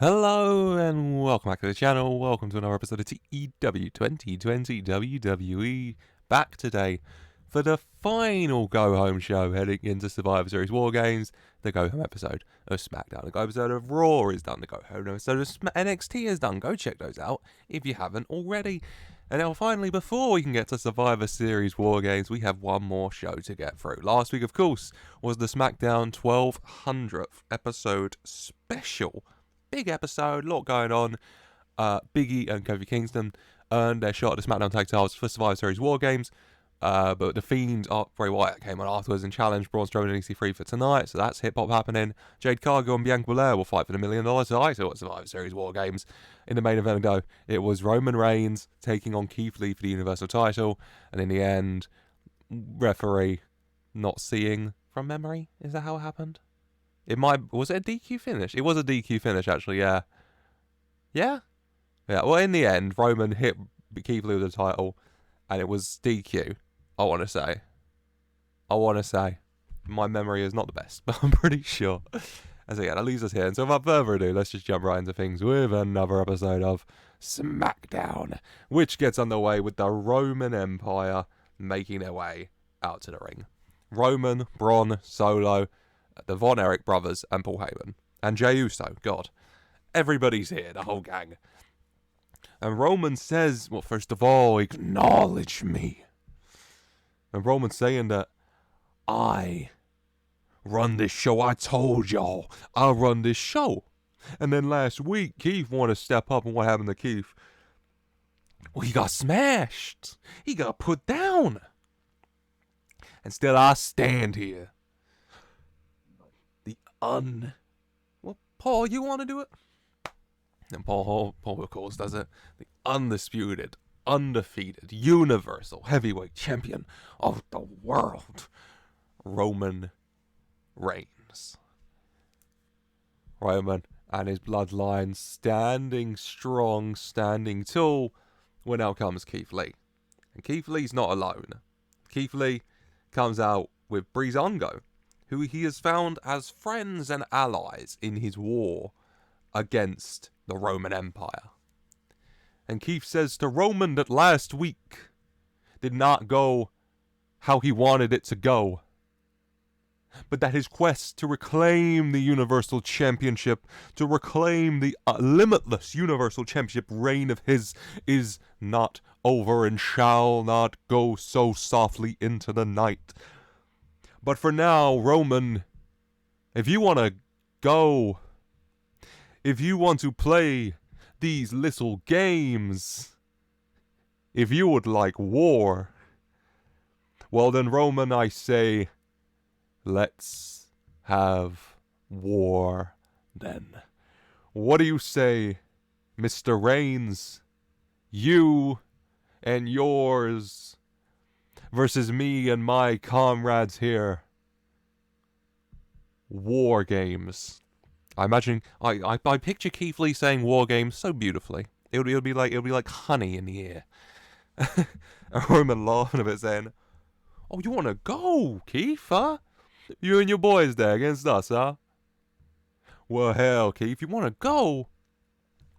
Hello and welcome back to the channel. Welcome to another episode of TEW 2020 WWE. Back today for the final go-home show heading into Survivor Series WarGames. The go-home episode of SmackDown. The go-home episode of Raw is done. The go-home episode of NXT is done. Go check those out if you haven't already. And now finally, before we can get to Survivor Series WarGames, we have one more show to get through. Last week, of course, was the SmackDown 1200th episode special. Big episode, a lot going on. Biggie and Kofi Kingston earned their shot at the SmackDown Tag Titles for Survivor Series WarGames. But the Fiend, Bray Wyatt, came on afterwards and challenged Braun, Strowman and EC3 for tonight. So that's hip-hop happening. Jade Cargill and Bianca Belair will fight for the $1 million title at Survivor Series WarGames. In the main event, though, it was Roman Reigns taking on Keith Lee for the Universal title. And in the end, referee not seeing from memory. Is that how it happened? Was it a DQ finish? It was a DQ finish, actually, yeah. Yeah? Yeah, well, in the end, Roman hit Keith Lee with the title, and it was DQ, I want to say. My memory is not the best, but I'm pretty sure. And so, yeah, that leaves us here. And so, without further ado, let's just jump right into things with another episode of SmackDown, which gets underway with the Roman Empire making their way out to the ring. Roman, Braun, Solo, the Von Erich brothers, and Paul Heyman. And Jey Uso, God. Everybody's here, the whole gang. And Roman says, well, first of all, acknowledge me. And Roman's saying that, I run this show. I told y'all, I'll run this show. And then last week, Keith wanted to step up, and what happened to Keith? Well, he got smashed. He got put down. And still I stand here. Well, Paul, you want to do it? And Paul, of course, does it. The undisputed, undefeated, universal heavyweight champion of the world, Roman Reigns. Roman and his bloodline standing strong, standing tall, when out comes Keith Lee. And Keith Lee's not alone. Keith Lee comes out with Breezango, who he has found as friends and allies in his war against the Roman Empire. And Keith says to Roman that last week did not go how he wanted it to go, but that his quest to reclaim the Universal Championship, to reclaim the limitless Universal Championship reign of his, is not over and shall not go so softly into the night. But for now, Roman, if you want to go, if you want to play these little games, if you would like war, well then, Roman, I say, let's have war then. What do you say, Mr. Reigns? You and yours versus me and my comrades here. WarGames. I imagine I picture Keith Lee saying WarGames so beautifully. It'll be like honey in the ear. And Roman laughing a bit, saying, "Oh, you want to go, Keith? Huh? You and your boys there against us, huh? Well, hell, Keith, you want to go?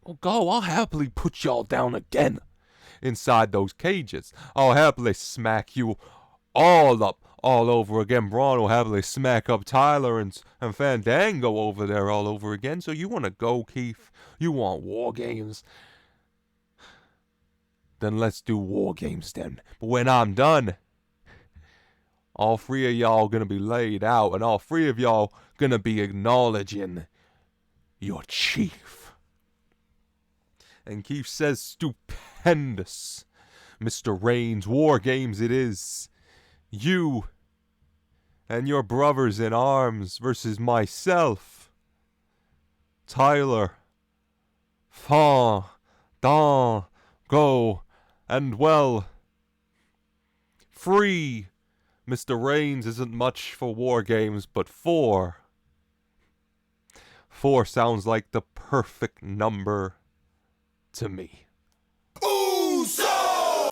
Well, go. I'll happily put y'all down again. Inside those cages. I'll happily smack you all up all over again. Braun will happily smack up Tyler and Fandango over there all over again. So you want to go, Keith? You want WarGames? Then let's do WarGames then. But when I'm done, all three of y'all gonna be laid out, and all three of y'all gonna be acknowledging your chief." And Keith says, "Stupendous, Mr. Reigns. WarGames it is. You and your brothers in arms versus myself, Tyler, Go, and well, free. Mr. Reigns isn't much for WarGames, but 4. 4 sounds like the perfect number to me." Uso!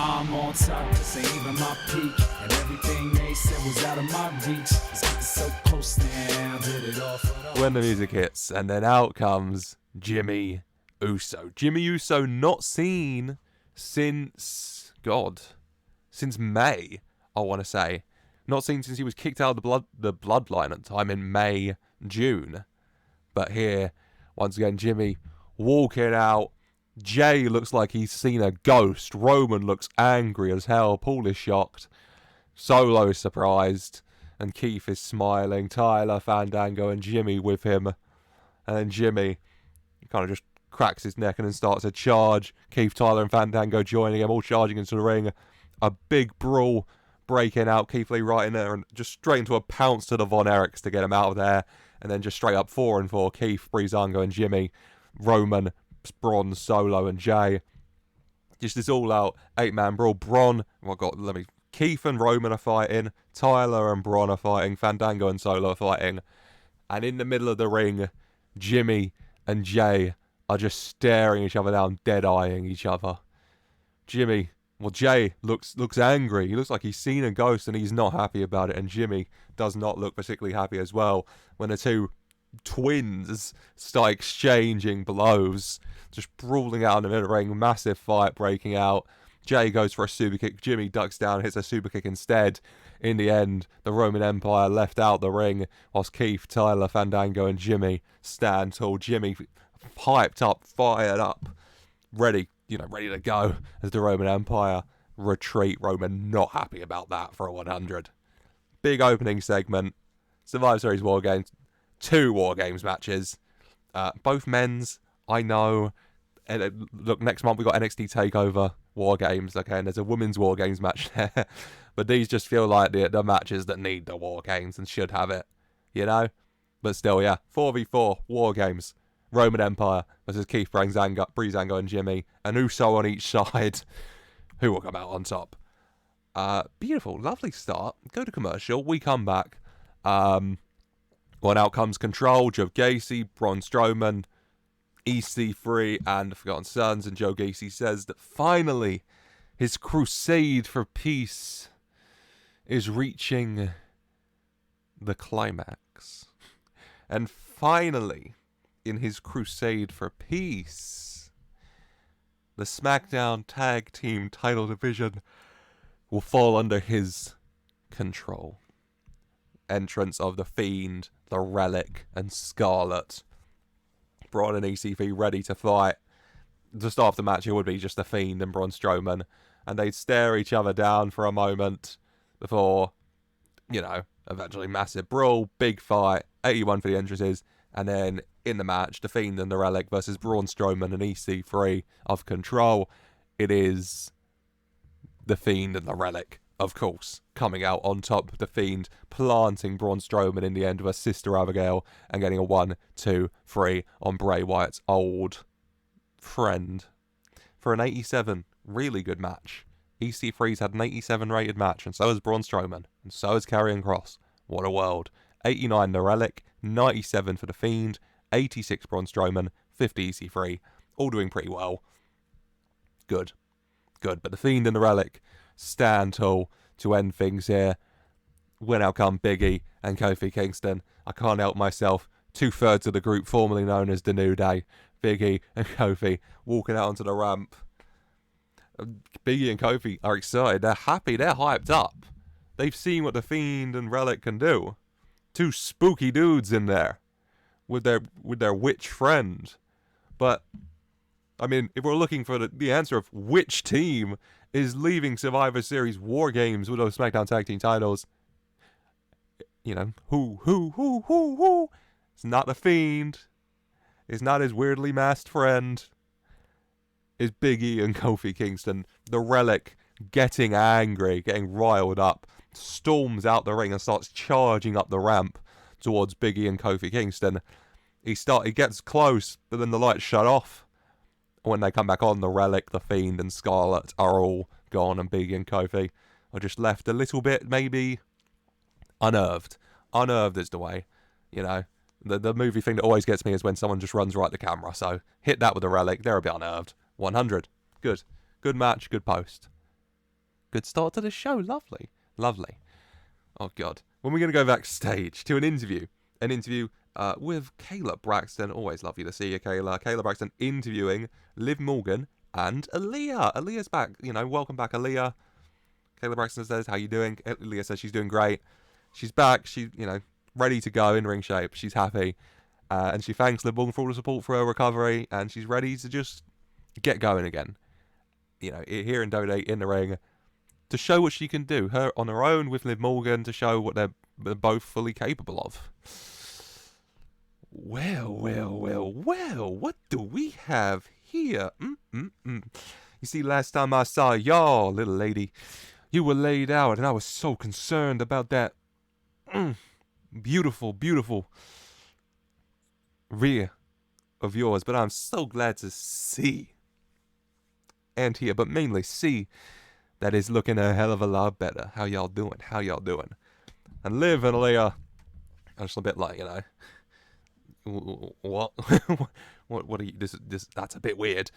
I'm on top, this ain't even my peak. And everything they said was out of my reach. It's getting so close now, hit it off. When the music hits, and then out comes Jimmy Uso. Jimmy Uso not seen since May, I want to say. Not seen since he was kicked out of the bloodline at the time in May, June. But here, once again, Jimmy walking out. Jay looks like he's seen a ghost. Roman looks angry as hell. Paul is shocked. Solo is surprised. And Keith is smiling. Tyler, Fandango, and Jimmy with him. And then Jimmy kind of just cracks his neck and then starts a charge. Keith, Tyler, and Fandango joining him, all charging into the ring. A big brawl breaking out. Keith Lee right in there and just straight into a pounce to the Von Erichs to get him out of there. And then just straight up 4-4. Keith, Breezango, and Jimmy. Roman, Braun, Solo, and Jay. Just this all-out 8-man brawl. Keith and Roman are fighting. Tyler and Braun are fighting. Fandango and Solo are fighting. And in the middle of the ring, Jimmy and Jay are just staring each other down, dead-eyeing each other. Jay looks angry. He looks like he's seen a ghost and he's not happy about it. And Jimmy does not look particularly happy as well when the two twins start exchanging blows, just brawling out in the middle of the ring. Massive fight breaking out. Jay goes for a super kick. Jimmy ducks down, hits a super kick instead. In the end, the Roman Empire left out the ring whilst Keith, Tyler, Fandango, and Jimmy stand tall. Jimmy hyped up, fired up, ready to go as the Roman Empire retreat. Roman not happy about that for a 100. Big opening segment. Survivor Series WarGames. 2 WarGames matches. Both men's, I know. And look, next month we got NXT TakeOver WarGames, okay, and there's a women's WarGames match there. But these just feel like the matches that need the WarGames and should have it, you know? But still, yeah, 4v4 WarGames. Roman Empire versus Keith, Breezango, and Jimmy. And Uso on each side. Who will come out on top? Beautiful, lovely start. Go to commercial. We come back. One out comes Control, Joe Gacy, Braun Strowman, EC3, and the Forgotten Sons. And Joe Gacy says that finally his crusade for peace is reaching the climax. And finally, in his crusade for peace, the SmackDown Tag Team title division will fall under his control. Entrance of The Fiend, The Relic, and Scarlet. Braun and EC3 ready to fight. To start off the match, it would be just The Fiend and Braun Strowman. And they'd stare each other down for a moment before, eventually massive brawl, big fight, 81 for the entrances. And then in the match, The Fiend and The Relic versus Braun Strowman and EC3 of Control. It is The Fiend and The Relic, of course, coming out on top. The Fiend planting Braun Strowman in the end with a Sister Abigail and getting a 1, 2, 3 on Bray Wyatt's old friend for an 87. Really good match. EC3's had an 87 rated match, and so has Braun Strowman, and so has Karrion Kross. What a world. 89 The Relic, 97 for The Fiend, 86 Braun Strowman, 50 EC3. All doing pretty well. Good. But The Fiend and The Relic stand tall to end things here. When out come Biggie and Kofi Kingston. I can't help myself. 2/3 of the group formerly known as The New Day. Biggie and Kofi walking out onto the ramp. Biggie and Kofi are excited. They're happy. They're hyped up. They've seen what The Fiend and Relic can do. 2 spooky dudes in there with their witch friend. But, I mean, if we're looking for the answer of which team is leaving Survivor Series WarGames with those SmackDown Tag Team titles, who? It's not The Fiend. It's not his weirdly masked friend. It's Biggie and Kofi Kingston. The Relic getting angry, getting riled up, storms out the ring and starts charging up the ramp towards Biggie and Kofi Kingston. He gets close, but then the lights shut off. When they come back on, The Relic, The Fiend, and Scarlet are all gone, and Biggie and Kofi are just left a little bit, maybe, unnerved. Unnerved is the way, The movie thing that always gets me is when someone just runs right at the camera. So hit that with The Relic. They're a bit unnerved. 100. Good. Good match. Good post. Good start to the show. Lovely. Lovely. Oh, God. When we're going to go backstage to an interview with Kayla Braxton. Always lovely to see you, Kayla. Kayla Braxton interviewing Liv Morgan and Ilja. Ilja's back. Welcome back, Ilja. Kayla Braxton says, how you doing? Ilja says she's doing great. She's back. She's, ready to go in ring shape. She's happy. And she thanks Liv Morgan for all the support for her recovery. And she's ready to just get going again. Here in WWE, in the ring, to show what she can do. Her on her own with Liv Morgan, to show what they're both fully capable of. Well, what do we have here? You see, last time I saw y'all, little lady, you were laid out, and I was so concerned about that beautiful rear of yours, but I'm so glad to see and hear, but mainly see, that is looking a hell of a lot better. How y'all doing? And Liv and Ilja are just a bit like, what? what are you, this, that's a bit weird.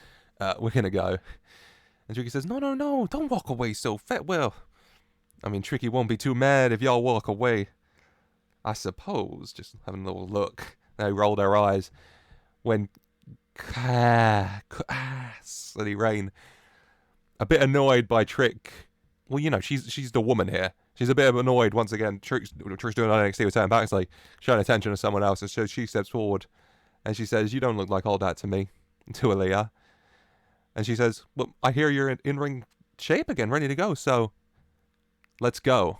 We're gonna go. And Tricky says, no, don't walk away so fast. Well, I mean, Tricky won't be too mad if y'all walk away, I suppose. Just having a little look. They roll their eyes when Cassidy Rain, a bit annoyed by Trick. Well, she's the woman here. She's a bit annoyed once again. Trick's doing NXT with turn back. It's like showing attention to someone else. And so she steps forward and she says, you don't look like all that to me, to Ilja. And she says, well, I hear you're in ring shape again, ready to go. So let's go.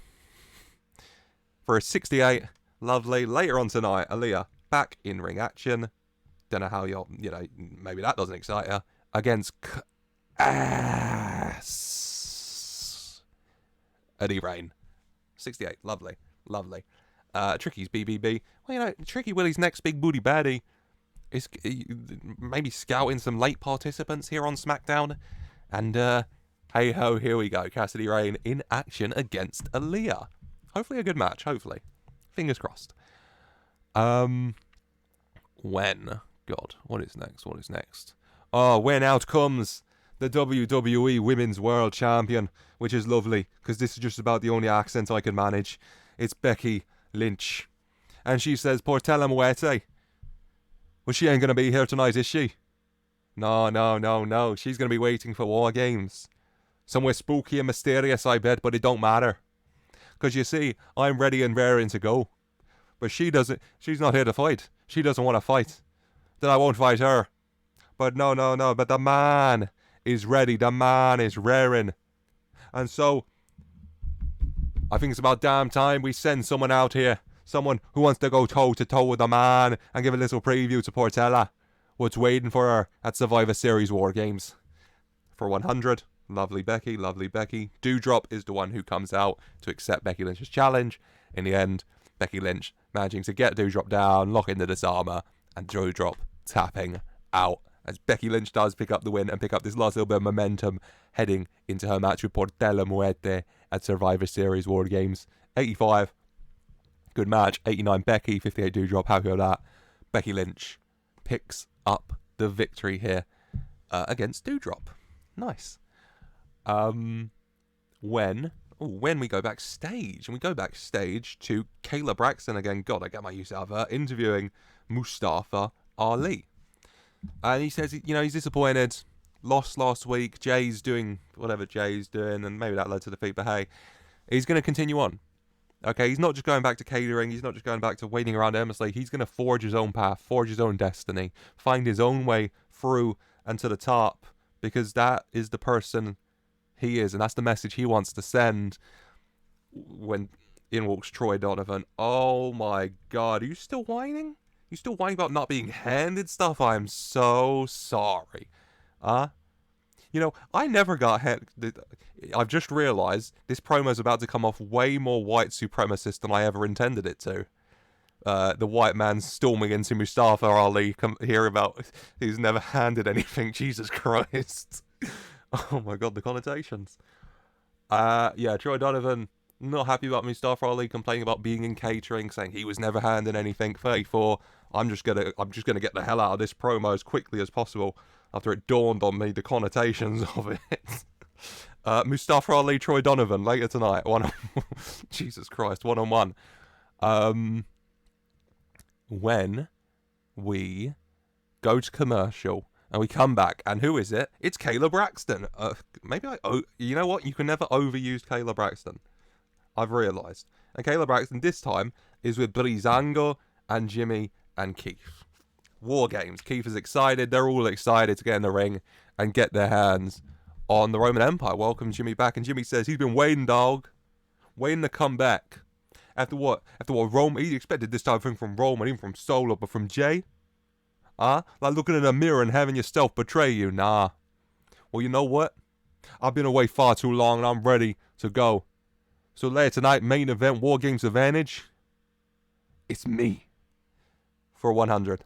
For a 68, lovely. Later on tonight, Ilja back in ring action. Don't know how y'all, maybe that doesn't excite her. Against Eddie Rain. 68, lovely. Tricky's BBB. Well, Tricky Willie's next big booty baddie is maybe scouting some late participants here on SmackDown. And hey ho, here we go. Cassidy Rain in action against Ilja. Hopefully a good match, hopefully. Fingers crossed. When? God, what is next? Oh, when out comes the WWE Women's World Champion, which is lovely, because this is just about the only accent I can manage. It's Becky Lynch. And she says, Portela Muerte. Well, she ain't going to be here tonight, is she? No. She's going to be waiting for WarGames. Somewhere spooky and mysterious, I bet, but it don't matter. Because you see, I'm ready and raring to go. But she's not here to fight. She doesn't want to fight. Then I won't fight her. But no, but the man is ready. The man is raring. And so, I think it's about damn time we send someone out here. Someone who wants to go toe-to-toe with the man and give a little preview to Portela. What's waiting for her at Survivor Series WarGames. For 100, lovely Becky. Doudrop is the one who comes out to accept Becky Lynch's challenge. In the end, Becky Lynch managing to get Doudrop down, lock into this armor, and Doudrop tapping out. As Becky Lynch does pick up the win and pick up this last little bit of momentum heading into her match with Portela Muerte at Survivor Series WarGames. 85, good match. 89 Becky, 58 Doudrop, happy with that. Becky Lynch picks up the victory here against Doudrop. Nice. When we go backstage, and we go backstage to Kayla Braxton again. God, I get my use out of her, interviewing Mustafa Ali. And he says, he's disappointed. Lost last week. Jay's doing whatever Jay's doing, and maybe that led to defeat, but hey, he's going to continue on. Okay, he's not just going back to catering. He's not just going back to waiting around endlessly. He's going to forge his own path, forge his own destiny, find his own way through and to the top, because that is the person he is, and that's the message he wants to send when in walks Troy Donovan. Oh my God, are you still whining? You still whining about not being handed stuff? I'm so sorry. I never got handed. I've just realised this promo's about to come off way more white supremacist than I ever intended it to. The white man storming into Mustafa Ali, hear about who's never handed anything. Jesus Christ. Oh my God, the connotations. Troy Donovan not happy about Mustafa Ali, complaining about being in catering, saying he was never handed anything. 34. I'm just gonna get the hell out of this promo as quickly as possible after it dawned on me the connotations of it. Mustafa Ali, Troy Donovan later tonight. Jesus Christ, 1-on-1. When we go to commercial and we come back, and who is it? It's Kayla Braxton. You know what? You can never overuse Kayla Braxton. I've realised. And Kayla Braxton this time is with Breezango and Jimmy and Keith. WarGames. Keith is excited. They're all excited to get in the ring and get their hands on the Roman Empire. Welcome Jimmy back, and Jimmy says he's been waiting, dog, waiting to come back. After what Roman, he expected this type of thing from Roman, even from Solo, but from Jay? Like looking in a mirror and having yourself betray you? Nah. Well, you know what? I've been away far too long and I'm ready to go. So later tonight, main event, WarGames Advantage. It's me. For 100.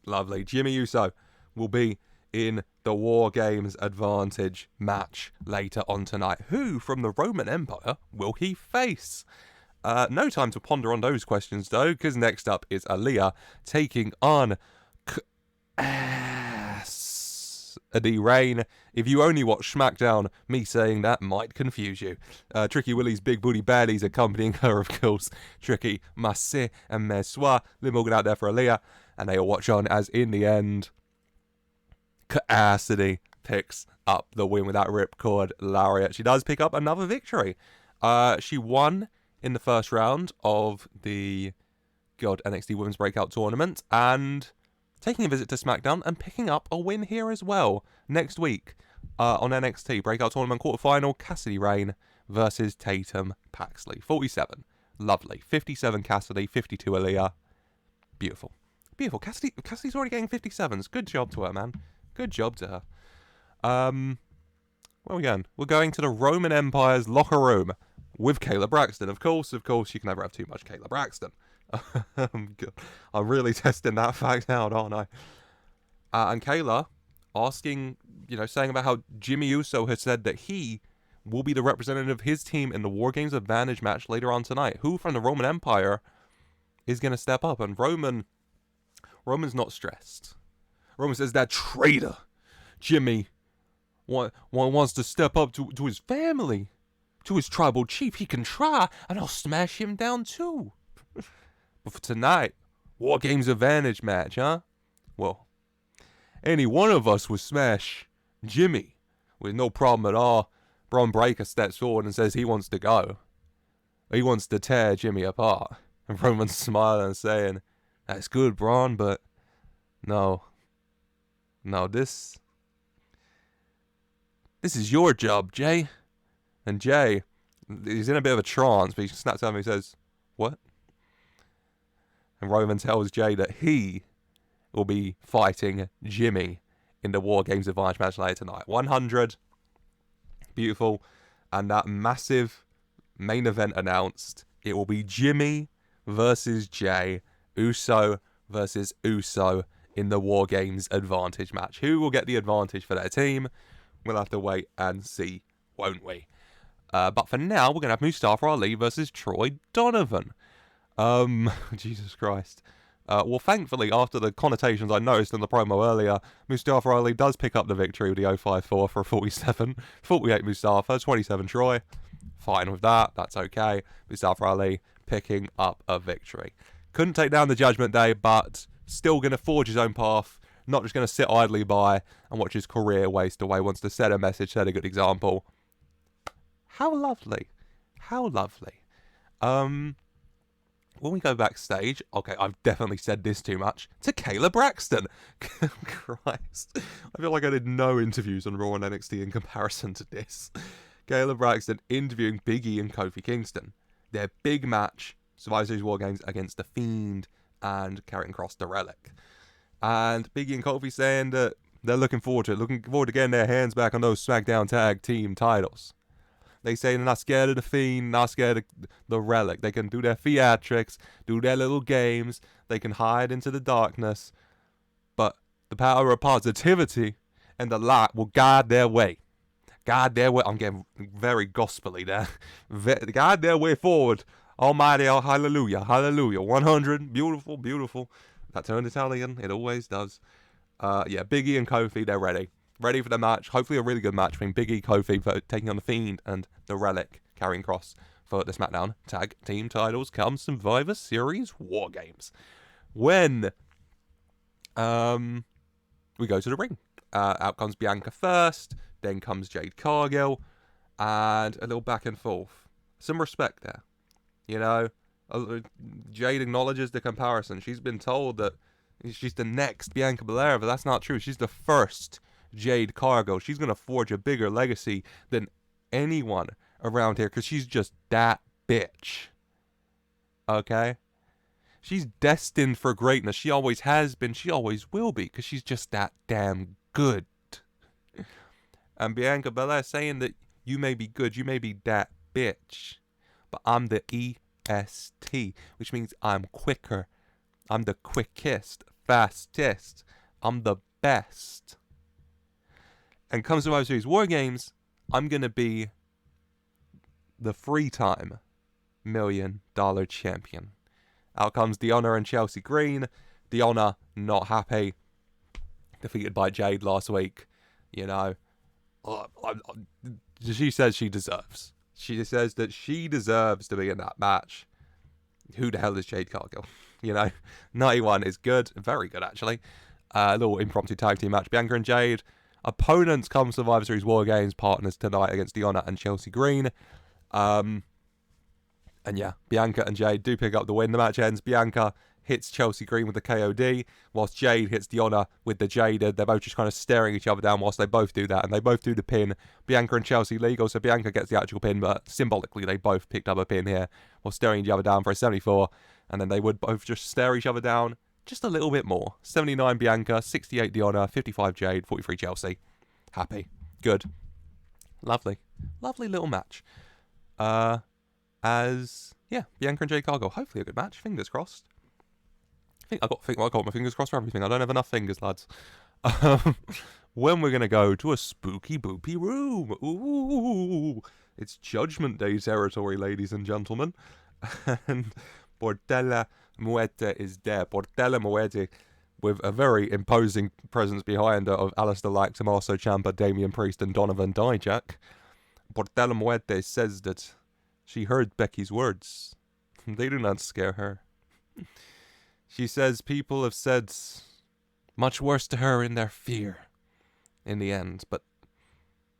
Lovely. Jimmy Uso will be in the WarGames Advantage match later on tonight. Who from the Roman Empire will he face? No time to ponder on those questions though, because next up is Ilja taking on Eddie Rain. If you only watch SmackDown, me saying that might confuse you. Tricky Willie's big booty baddies accompanying her, of course. Tricky, Massé, and Messoir. Liv Morgan out there for Ilja, and they all watch on as in the end, Cassidy picks up the win with that ripcord lariat. She does pick up another victory. She won in the first round of the NXT Women's Breakout Tournament, and taking a visit to SmackDown and picking up a win here as well next week on NXT Breakout Tournament quarterfinal. Cassidy Rain versus Tatum Paxley. 47. Lovely. 57 Cassidy, 52 Ilja. Beautiful. Beautiful. Cassidy's already getting 57s. Good job to her, man. Good job to her. Where are we going? We're going to the Roman Empire's locker room with Kayla Braxton. Of course, you can never have too much Kayla Braxton. I'm really testing that fact out, aren't I? And Kayla asking, saying about how Jimmy Uso has said that he will be the representative of his team in the WarGames Advantage match later on tonight. Who from the Roman Empire is going to step up? And Roman's not stressed. Roman says that traitor Jimmy wants to step up to his family, to his tribal chief. He can try, and I'll smash him down too. But for tonight, WarGames Advantage match, huh? Well, any one of us would smash Jimmy with no problem at all. Braun Breaker steps forward and says he wants to go. He wants to tear Jimmy apart. And Roman's smiling and saying, "That's good, Braun, but no, this is your job, Jay." And Jay, he's in a bit of a trance, but he snaps at him and he says, "What?" And Roman tells Jay that he will be fighting Jimmy in the WarGames Advantage match later tonight. 100. Beautiful. And that massive main event announced. It will be Jimmy versus Jay. Uso versus Uso in the WarGames Advantage match. Who will get the advantage for their team? We'll have to wait and see, won't we? But for now, we're going to have Mustafa Ali versus Troy Donovan. Jesus Christ. Well, thankfully, after the connotations I noticed in the promo earlier, Mustafa Ali does pick up the victory with the 054 for a 47. 48 Mustafa, 27 Troy. Fine with that. That's okay. Mustafa Ali picking up a victory. Couldn't take down the Judgment Day, but still going to forge his own path. Not just going to sit idly by and watch his career waste away. Wants to set a message, set a good example. How lovely. How lovely. When we go backstage, okay, I've definitely said this too much, to Kayla Braxton. Christ. I feel like I did no interviews on Raw and NXT in comparison to this. Kayla Braxton interviewing Big E and Kofi Kingston. Their big match, Survivor Series WarGames against The Fiend and Karrion Kross, the Relic. And Big E and Kofi saying that they're looking forward to it, looking forward to getting their hands back on those SmackDown Tag Team titles. They say they're not scared of The Fiend, not scared of the Relic. They can do their theatrics, do their little games. They can hide into the darkness. But the power of positivity and the light will guide their way. Guide their way. I'm getting very gospel-y there. Guide their way forward. Almighty, oh, hallelujah, hallelujah. 100, beautiful, beautiful. That turned Italian. It always does. Yeah, Big E and Kofi, they're ready. Ready for the match. Hopefully a really good match between Big E, Kofi for taking on The Fiend and The Relic, carrying Cross for the SmackDown Tag Team titles come Survivor Series WarGames. When we go to the ring. Out comes Bianca first, then comes Jade Cargill, and a little back and forth. Some respect there. You know, Jade acknowledges the comparison. She's been told that she's the next Bianca Belair, but that's not true. She's the first Jade Cargill. She's going to forge a bigger legacy than anyone around here because she's just that bitch. Okay? She's destined for greatness. She always has been. She always will be because she's just that damn good. And Bianca Belair saying that you may be good, you may be that bitch, but I'm the EST, which means I'm quicker. I'm the quickest, fastest. I'm the best. And comes to Survivor Series WarGames, I'm going to be the 3-time $1 million champion. Out comes Deonna and Chelsea Green. Deonna not happy. Defeated by Jade last week. You know. She says she deserves. She says that she deserves to be in that match. Who the hell is Jade Cargill? You know. 91 is good. Very good, actually. A little impromptu tag team match. Bianca and Jade. Opponents come Survivor Series WarGames partners tonight against Deonna and Chelsea Green. And yeah, Bianca and Jade do pick up the win. The match ends. Bianca hits Chelsea Green with the KOD, whilst Jade hits Deonna with the Jaded. They're both just kind of staring each other down whilst they both do that, and they both do the pin. Bianca and Chelsea legal, so Bianca gets the actual pin, but symbolically they both picked up a pin here while staring each other down for a 74, and then they would both just stare each other down just a little bit more. 79 Bianca, 68 Deonna, 55 Jade, 43 Chelsea. Happy. Good. Lovely. Lovely little match. Bianca and Jade Cargill. Hopefully a good match. Fingers crossed. I got my fingers crossed for everything. I don't have enough fingers, lads. When we're going to go to a spooky boopy room. Ooh. It's Judgment Day territory, ladies and gentlemen. And Portela Muerte is there. Portela Muerte with a very imposing presence behind her of Alistair Black, Tommaso Ciampa, Damian Priest and Donovan Dijak. Portela Muerte says that she heard Becky's words. They do not scare her. She says people have said much worse to her in their fear in the end, but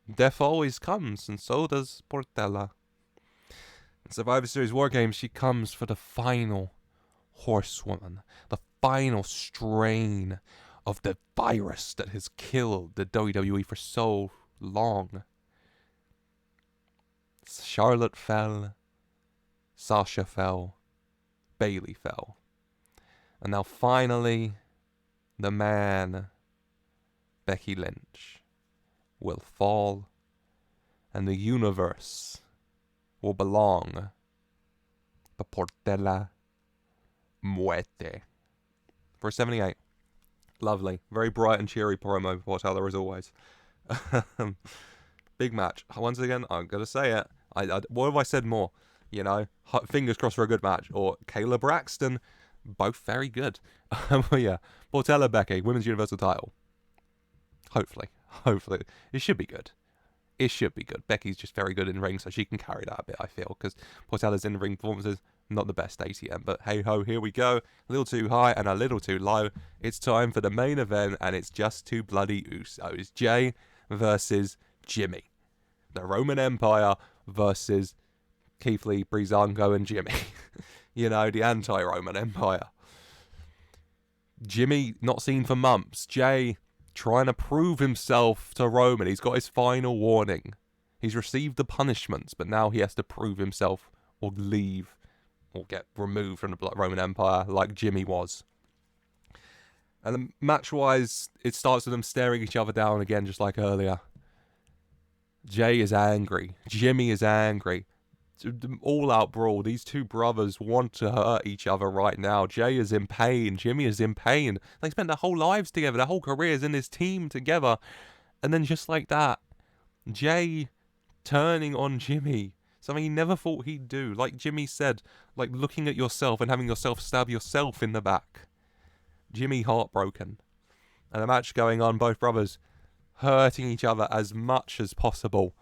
death always comes, and so does Portela. In Survivor Series WarGames, she comes for the final horsewoman, the final strain of the virus that has killed the WWE for so long. Charlotte fell, Sasha fell, Bayley fell. And now finally, the man, Becky Lynch, will fall, and the universe will belong to Portela Muerte. For 78. Lovely. Very bright and cheery promo for Portela as always. Big match. Once again, I'm going to say it. What have I said more? You know, fingers crossed for a good match. Or Kayla Braxton. Both very good. But yeah, Portela Becky, Women's Universal title. Hopefully. It should be good. Becky's just very good in ring, so she can carry that a bit, I feel. Because Portela's in ring performances, not the best ATM. But hey ho, here we go. A little too high and a little too low. It's time for the main event, and it's just two bloody Usos. Jay versus Jimmy. The Roman Empire versus Keith Lee, Breezango, and Jimmy. You know, the anti-Roman Empire. Jimmy not seen for months. Jay trying to prove himself to Roman. He's got his final warning. He's received the punishments, but now he has to prove himself or leave or get removed from the Roman Empire like Jimmy was. And match-wise, it starts with them staring each other down again, just like earlier. Jay is angry. Jimmy is angry. All-out brawl. These two brothers want to hurt each other right now. Jay is in pain. Jimmy is in pain. They spent their whole lives together. Their whole careers in this team together. And then just like that, Jay turning on Jimmy. Something he never thought he'd do. Like Jimmy said, like looking at yourself and having yourself stab yourself in the back. Jimmy heartbroken. And a match going on. Both brothers hurting each other as much as possible.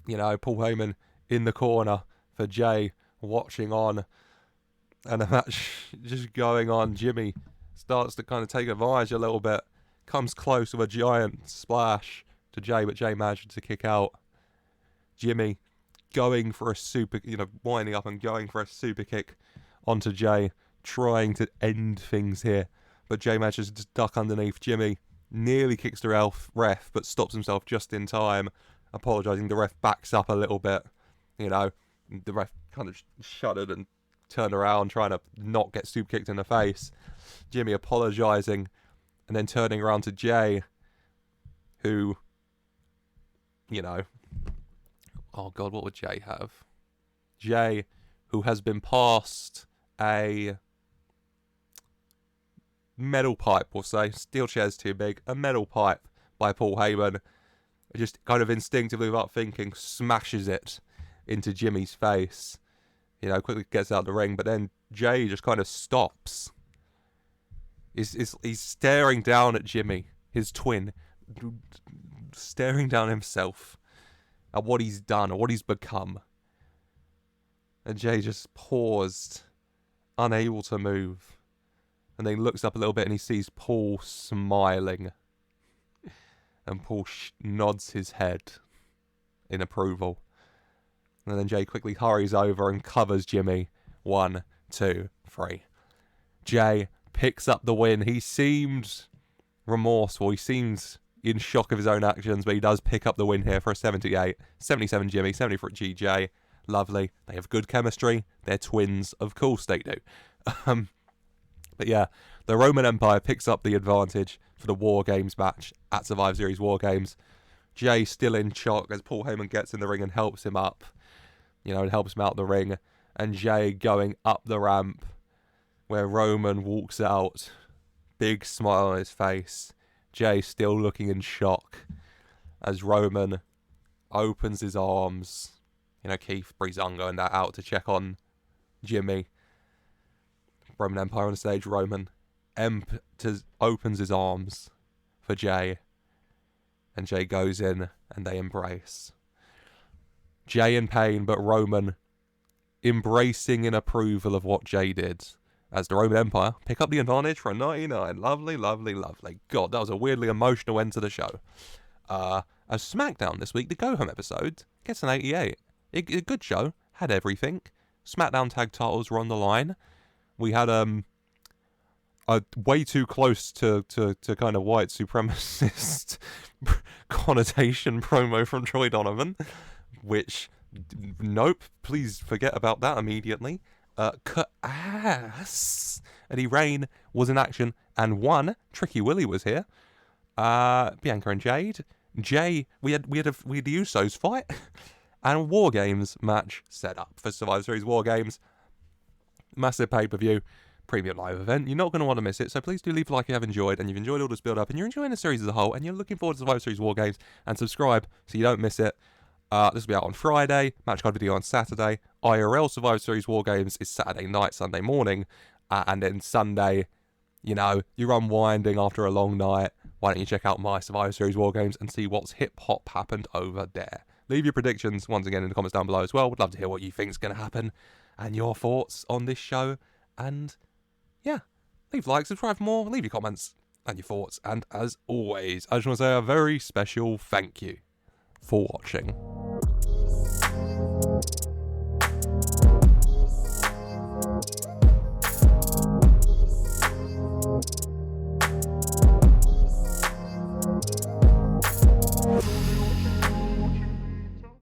You know, Paul Heyman in the corner for Jay, watching on, and the match just going on. Jimmy starts to kind of take advantage a little bit, comes close with a giant splash to Jay, but Jay manages to kick out. Jimmy going for a super, winding up and going for a super kick onto Jay, trying to end things here, but Jay manages to duck underneath. Jimmy nearly kicks the ref, but stops himself just in time, apologising. The ref backs up a little bit, the ref kind of shuddered and turned around, trying to not get super kicked in the face. Jimmy apologising, and then turning around to Jay, who, oh God, what would Jay have? Jay, who has been passed a metal pipe, we'll say. Steel chair's too big. A metal pipe by Paul Heyman. Just kind of instinctively, without thinking, smashes it into Jimmy's face. Quickly gets out of the ring, but then Jay just kind of stops. He's staring down at Jimmy, his twin, staring down himself at what he's done or what he's become. And Jay just paused, unable to move. And then he looks up a little bit and he sees Paul smiling. And Paul nods his head in approval. And then Jay quickly hurries over and covers Jimmy. 1, 2, 3. Jay picks up the win. He seemed remorseful. He seems in shock of his own actions, but he does pick up the win here for a 78. 77 Jimmy, 70 for GJ. Lovely. They have good chemistry. They're twins. Of course they do. But yeah, the Roman Empire picks up the advantage for the WarGames match at Survivor Series WarGames. Jay still in shock as Paul Heyman gets in the ring and helps him up. And helps him out the ring. And Jay going up the ramp where Roman walks out. Big smile on his face. Jay still looking in shock as Roman opens his arms. Keith Breezango going that out to check on Jimmy. Roman Empire on the stage. Roman opens his arms for Jay. And Jay goes in and they embrace. Jay in pain, but Roman embracing in approval of what Jay did. As the Roman Empire pick up the advantage for a 99. Lovely, lovely, lovely. God, that was a weirdly emotional end to the show. As SmackDown this week, the Go Home episode, gets an 88. A good show. Had everything. SmackDown tag titles were on the line. We had a way too close to kind of white supremacist connotation promo from Troy Donovan. Which, nope, please forget about that immediately. Ass. Eddie Rain was in action and won. Tricky Willie was here. Bianca and Jade. Jay, we had the Usos fight. And WarGames match set up for Survivor Series WarGames. Massive pay-per-view. Premium live event. You're not going to want to miss it, so please do leave a like if you have enjoyed, and you've enjoyed all this build-up, and you're enjoying the series as a whole, and you're looking forward to Survivor Series WarGames, and subscribe so you don't miss it. This will be out on Friday, match card video on Saturday, IRL Survivor Series WarGames is Saturday night, Sunday morning, and then Sunday, you're unwinding after a long night. Why don't you check out my Survivor Series WarGames and see what's hip-hop happened over there. Leave your predictions, once again, in the comments down below as well. Would love to hear what you think is going to happen, and your thoughts on this show, and yeah, leave a like, subscribe for more, leave your comments and your thoughts, and as always, I just want to say a very special thank you for watching.